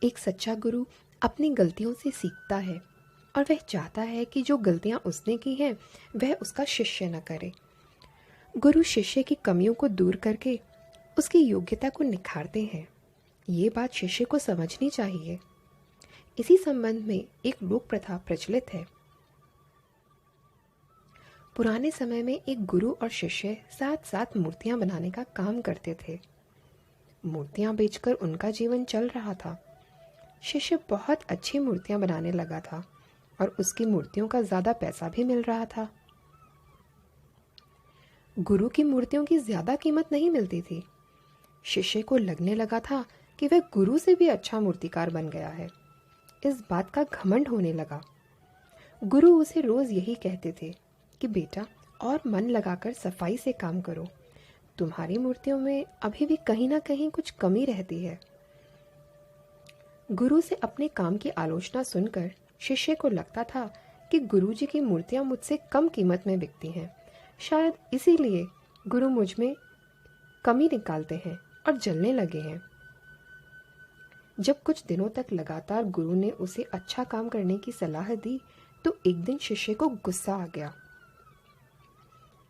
एक सच्चा गुरु अपनी गलतियों से सीखता है और वह चाहता है कि जो गलतियां उसने की हैं वह उसका शिष्य न करे। गुरु शिष्य की कमियों को दूर करके उसकी योग्यता को निखारते हैं। ये बात शिष्य को समझनी चाहिए। इसी संबंध में एक लोक प्रथा प्रचलित है। पुराने समय में एक गुरु और शिष्य साथ साथ मूर्तियां बनाने का काम करते थे। मूर्तियां बेचकर उनका जीवन चल रहा था। शिष्य बहुत अच्छी मूर्तियां बनाने लगा था और उसकी मूर्तियों का ज़्यादा पैसा भी मिल रहा था। गुरु की मूर्तियों की ज़्यादा कीमत नहीं मिलती थी। शिष्य को लगने लगा था कि वह गुरु से भी अच्छा मूर्तिकार बन गया है। इस बात का घमंड होने लगा। गुरु उसे रोज़ यही कहते थे कि बेटा, और मन लगाकर सफाई से काम करो। तुम्हारी मूर्तियों में अभी भी कहीं ना कहीं कुछ कमी रहती है। गुरु से अपने काम की आलोचना सुनकर शिष्य को लगता था कि गुरुजी की मूर्तियां मुझसे कम कीमत में बिकती हैं। शायद इसीलिए गुरु मुझ में कमी निकालते हैं और जलने लगे हैं। जब कुछ दिनों तक लगातार गुरु ने उसे अच्छा काम करने की सलाह दी तो एक दिन शिष्य को गुस्सा आ गया।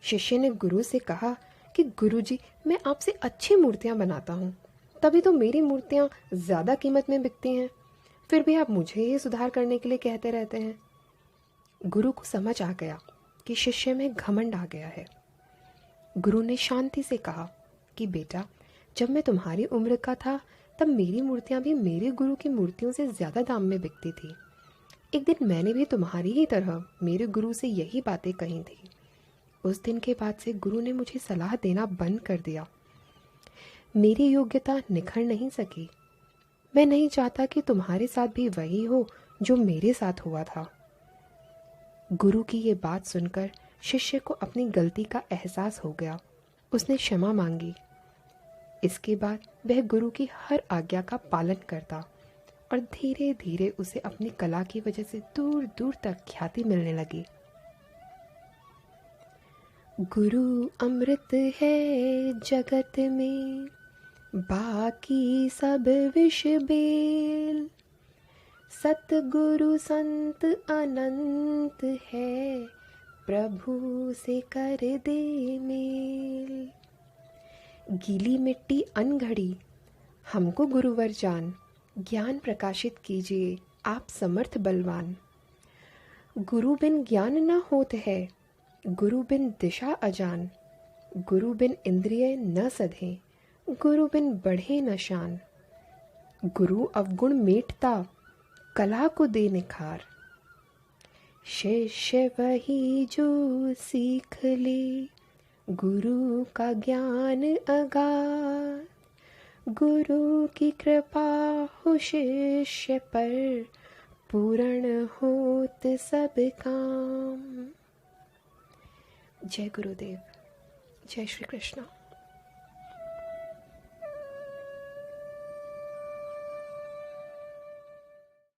शिष्य ने गुरु से कहा कि गुरुजी, मैं आपसे अच्छी मूर्तियां बनाता हूँ, तभी तो मेरी मूर्तियां ज़्यादा कीमत में बिकती हैं। फिर भी आप मुझे ही सुधार करने के लिए कहते रहते हैं। गुरु को समझ आ गया कि शिष्य में घमंड आ गया है। गुरु ने शांति से कहा कि बेटा, जब मैं तुम्हारी उम्र का था तब मेरी मूर्तियां भी मेरे गुरु की मूर्तियों से ज़्यादा दाम में बिकती थी। एक दिन मैंने भी तुम्हारी ही तरह मेरे गुरु से यही बातें कही थी। उस दिन के बाद से गुरु ने मुझे सलाह देना बंद कर दिया। मेरी योग्यता निखर नहीं सकी। मैं नहीं चाहता कि तुम्हारे साथ भी वही हो जो मेरे साथ हुआ था। गुरु की ये बात सुनकर शिष्य को अपनी गलती का एहसास हो गया। उसने क्षमा मांगी। इसके बाद वह गुरु की हर आज्ञा का पालन करता और धीरे धीरे उसे अपनी कला की वजह से दूर दूर तक ख्याति मिलने लगी। गुरु अमृत है जगत में, बाकी सब विष बेल। सतगुरु संत अनंत है, प्रभु से कर दे मेल। गीली मिट्टी अनघड़ी, हमको गुरुवर जान, ज्ञान प्रकाशित कीजिए आप समर्थ बलवान। गुरु बिन ज्ञान न होत है, गुरु बिन दिशा अजान। गुरु बिन इंद्रिय न सधे, गुरु बिन बढ़े न शान। गुरु अवगुण मेटता, कला को दे निखार। शिष्य वही जो सीख ले, गुरु का ज्ञान अगाध। गुरु की कृपा हो शिष्य पर, पूर्ण होत सब काम। जय गुरुदेव। जय श्री कृष्ण।